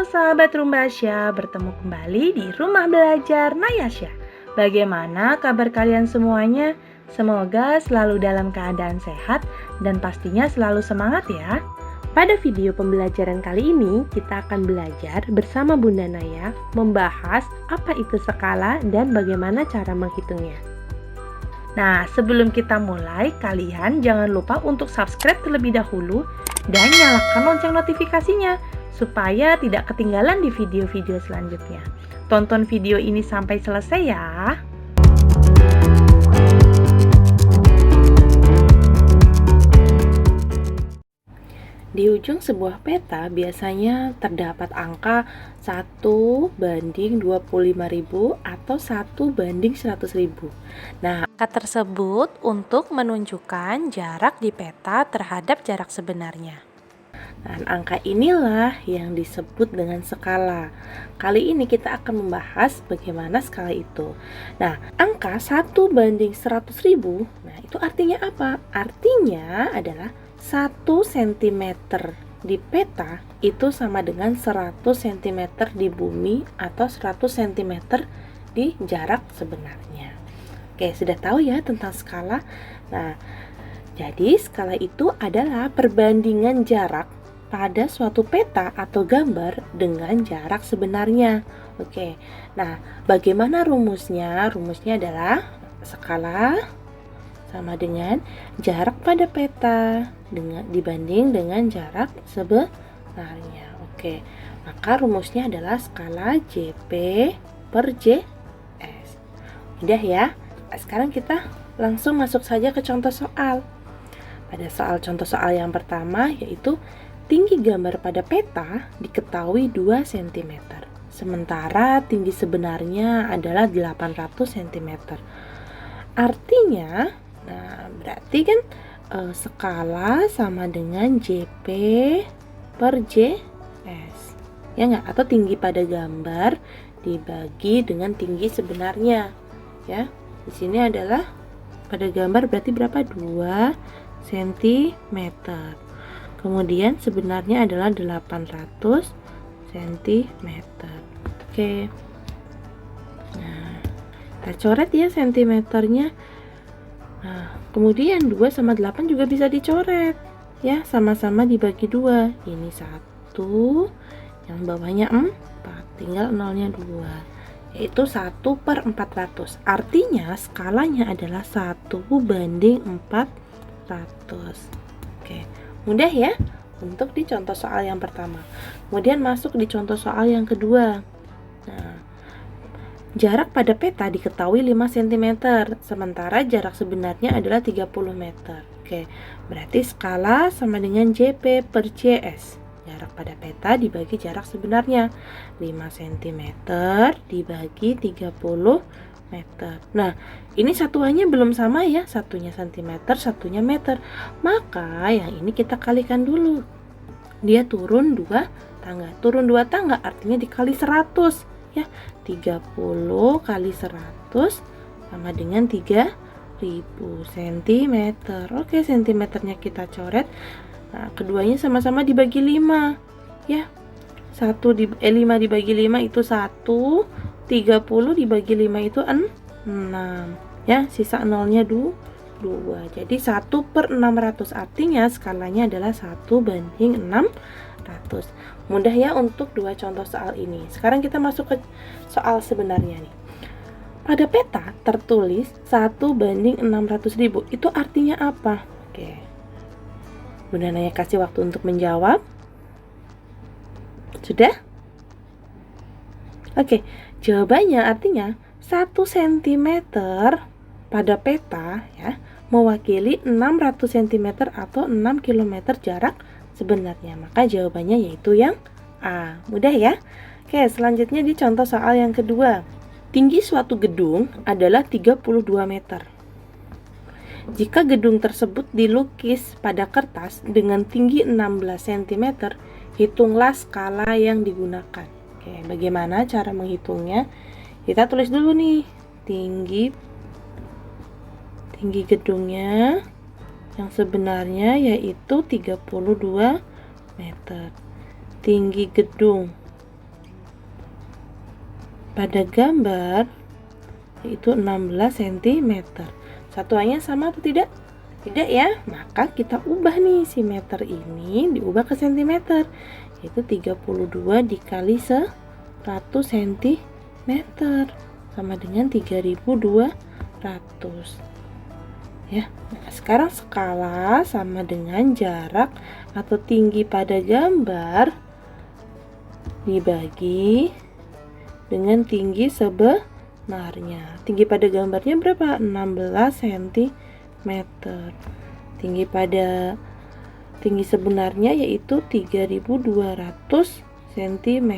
sahabat Rumbasya, bertemu kembali di Rumah Belajar Nayasya. Bagaimana kabar kalian semuanya? Semoga selalu dalam keadaan sehat dan pastinya selalu semangat ya. Pada video pembelajaran kali ini, kita akan belajar bersama Bunda Naya membahas apa itu skala dan bagaimana cara menghitungnya. Nah, sebelum kita mulai, kalian jangan lupa untuk subscribe terlebih dahulu dan nyalakan lonceng notifikasinya supaya tidak ketinggalan di video-video selanjutnya. Tonton video ini sampai selesai ya. Di ujung sebuah peta biasanya terdapat angka 1/25.000 atau 1/100.000. Nah, angka tersebut untuk menunjukkan jarak di peta terhadap jarak sebenarnya. Dan angka inilah yang disebut dengan skala. Kali ini kita akan membahas bagaimana skala itu. Nah, angka 1/100.000, nah itu artinya apa? Artinya adalah 1 cm di peta itu sama dengan 100 cm di bumi atau 100 cm di jarak sebenarnya. Oke, sudah tahu ya tentang skala? Nah, jadi skala itu adalah perbandingan jarak pada suatu peta atau gambar dengan jarak sebenarnya. Oke, nah bagaimana rumusnya? Rumusnya adalah skala sama dengan jarak pada peta dibanding dengan jarak sebenarnya. Oke, maka rumusnya adalah skala JP per JS. Mudah ya? Sekarang kita langsung masuk saja ke contoh soal. Pada contoh soal yang pertama yaitu tinggi gambar pada peta diketahui 2 cm, sementara tinggi sebenarnya adalah 800 cm. Artinya, nah berarti kan skala sama dengan JP per JS, ya nggak? Atau tinggi pada gambar dibagi dengan tinggi sebenarnya, ya. Di sini adalah pada gambar berarti berapa? 2 cm. Kemudian sebenarnya adalah 800 cm. Oke. Nah, kita coret ya sentimeternya. Nah, kemudian 2 sama 8 juga bisa dicoret. Ya, sama-sama dibagi 2. Ini 1, yang bawahnya 4. Tinggal nolnya 2. Yaitu 1/400. Artinya skalanya adalah 1/400. Oke. Mudah ya untuk di contoh soal yang pertama. Kemudian masuk di contoh soal yang kedua. Nah, jarak pada peta diketahui 5 cm, sementara jarak sebenarnya adalah 30 meter. Oke, berarti skala sama dengan JP per JS. Jarak pada peta dibagi jarak sebenarnya. 5 cm dibagi 30 meter. Nah, ini satuannya belum sama ya, satunya cm, satunya meter. Maka yang ini kita kalikan dulu. Dia turun 2 tangga. Turun 2 tangga artinya dikali 100 ya. 30 kali 100 sama dengan 3000 cm. Oke, cm-nya kita coret. Nah, keduanya sama-sama dibagi 5 ya. 5 dibagi 5 itu 1. 30 dibagi 5 itu 6 ya, sisa nolnya 2. Jadi 1/600, artinya skalanya adalah 1/600. Mudah ya untuk dua contoh soal ini. Sekarang kita masuk ke soal sebenarnya nih. Pada peta tertulis 1/600.000. Itu artinya apa? Oke, Bunda Naya kasih waktu untuk menjawab. Sudah? Oke, jawabannya artinya 1 cm pada peta ya mewakili 600 cm atau 6 km jarak sebenarnya. Maka jawabannya yaitu yang A. Mudah ya? Oke, selanjutnya di contoh soal yang kedua. Tinggi suatu gedung adalah 32 meter. Jika gedung tersebut dilukis pada kertas dengan tinggi 16 cm, hitunglah skala yang digunakan. Oke, bagaimana cara menghitungnya? Kita tulis dulu nih tinggi gedungnya yang sebenarnya yaitu 32 meter. Tinggi gedung pada gambar yaitu 16 cm. Satuannya sama atau tidak? Tidak ya, maka kita ubah nih si meter ini diubah ke cm, yaitu 32 dikali 100 cm sama dengan 3200 ya. Nah, sekarang skala sama dengan jarak atau tinggi pada gambar dibagi dengan tinggi sebenarnya. Tinggi pada gambarnya berapa? 16 cm. Tinggi sebenarnya yaitu 3200 cm.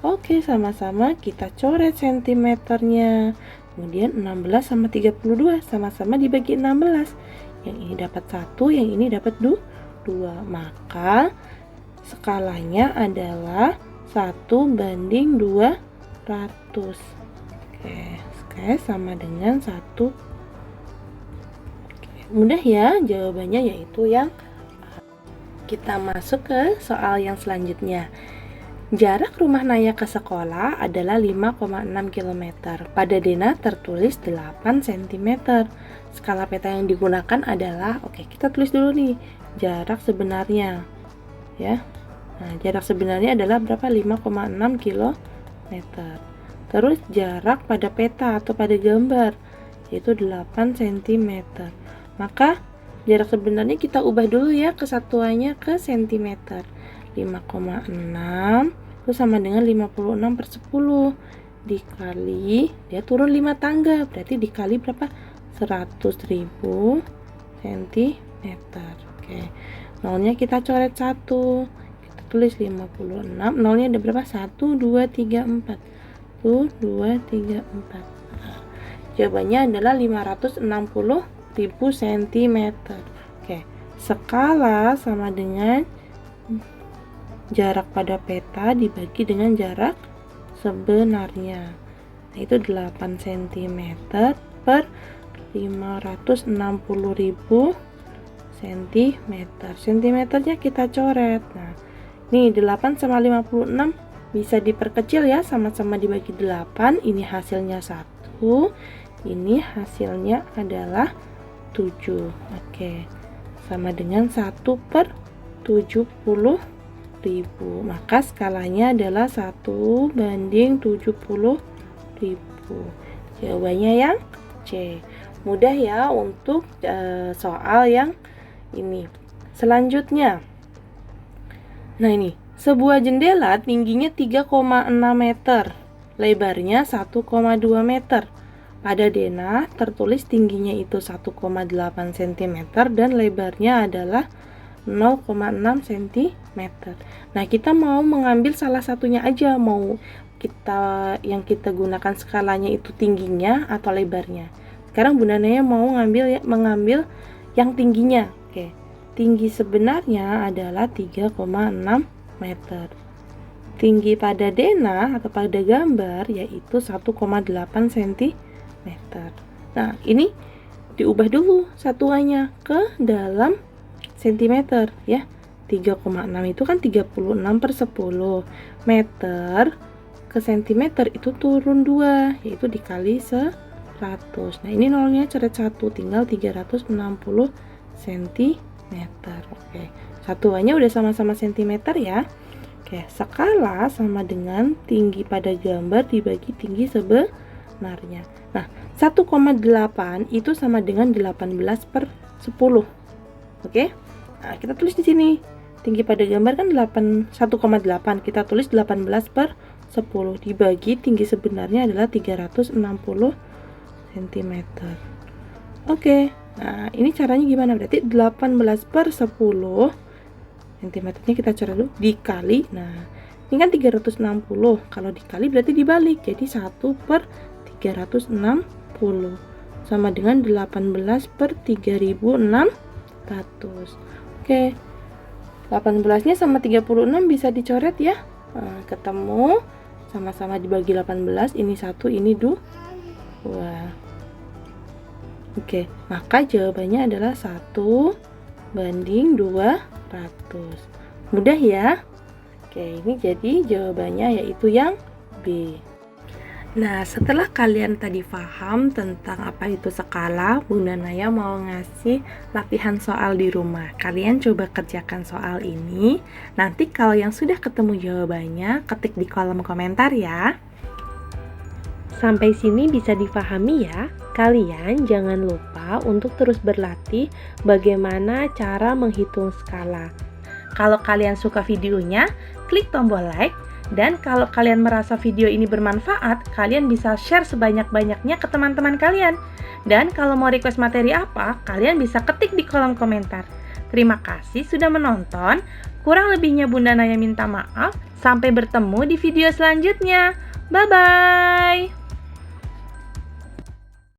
Oke, sama-sama kita coret cm-nya. Kemudian 16 sama 32 sama-sama dibagi 16. Yang ini dapat 1, yang ini dapat 2. Maka skalanya adalah 1:200. Oke, sama dengan 1. Mudah ya jawabannya, yaitu yang kita masuk ke soal yang selanjutnya. Jarak rumah Naya ke sekolah adalah 5,6 km. Pada Dena tertulis 8 cm. Skala peta yang digunakan adalah, oke, kita tulis dulu nih jarak sebenarnya ya. Nah, jarak sebenarnya adalah berapa? 5,6 km. Terus jarak pada peta atau pada gambar yaitu 8 cm. Maka jarak sebenarnya kita ubah dulu ya ke satuannya ke cm. 5,6 itu sama dengan 56/10 dikali, dia turun 5 tangga, berarti dikali berapa? 100.000 cm. Oke, nolnya kita coret 1, kita tulis 56. Nolnya ada berapa? 1, 2, 3, 4. 1, 2, 3, 4. Jawabannya adalah 560.000 cm. Oke, skala sama dengan jarak pada peta dibagi dengan jarak sebenarnya. Nah, itu 8 cm per 560.000 cm. Cm-nya kita coret. Nah, nih 8 sama 56 bisa diperkecil ya, sama-sama dibagi 8. Ini hasilnya 1. Ini hasilnya adalah 7. Oke, sama dengan 1/70.000. Maka skalanya adalah 1:70.000. Jawabannya yang C. Mudah ya untuk soal yang ini. Selanjutnya, nah ini, sebuah jendela tingginya 3,6 meter, lebarnya 1,2 meter. Pada Dena tertulis tingginya itu 1,8 cm dan lebarnya adalah 0,6 cm. Nah, kita mau mengambil salah satunya aja, mau yang kita gunakan skalanya itu tingginya atau lebarnya. Sekarang Bunda Naya mau mengambil yang tingginya. Oke. Tinggi sebenarnya adalah 3,6 meter. Tinggi pada Dena atau pada gambar yaitu 1,8 cm. Nah, ini diubah dulu satuannya ke dalam cm ya. 3,6 itu kan 36/10. Meter ke cm itu turun 2, yaitu dikali 100. Nah, ini nolnya coret 1, tinggal 360 cm. Oke, satuannya udah sama-sama cm ya. Oke, skala sama dengan tinggi pada gambar dibagi tinggi sebenarnya. Nah, 1,8 itu sama dengan 18/10. Oke. Nah, kita tulis di sini. Tinggi pada gambar kan 1,8. Kita tulis 18/10 dibagi tinggi sebenarnya adalah 360 cm. Oke. Nah, ini caranya gimana? Berarti 18/10 cm-nya kita coret dulu dikali. Nah, ini kan 360. Kalau dikali berarti dibalik. Jadi 1/360 sama dengan 18/3600. Oke. 18-nya sama 36 bisa dicoret ya. Nah, ketemu sama-sama dibagi 18, ini 1, ini 2. Oke, maka jawabannya adalah 1:200. Mudah ya? Oke, ini jadi jawabannya yaitu yang B. Nah, setelah kalian tadi paham tentang apa itu skala, Bunda Naya mau ngasih latihan soal di rumah. Kalian coba kerjakan soal ini. Nanti kalau yang sudah ketemu jawabannya, ketik di kolom komentar ya. Sampai sini bisa difahami ya. Kalian jangan lupa untuk terus berlatih bagaimana cara menghitung skala. Kalau kalian suka videonya, klik tombol like. Dan kalau kalian merasa video ini bermanfaat, kalian bisa share sebanyak-banyaknya ke teman-teman kalian. Dan kalau mau request materi apa, kalian bisa ketik di kolom komentar. Terima kasih sudah menonton. Kurang lebihnya Bunda Naya minta maaf. Sampai bertemu di video selanjutnya. Bye-bye.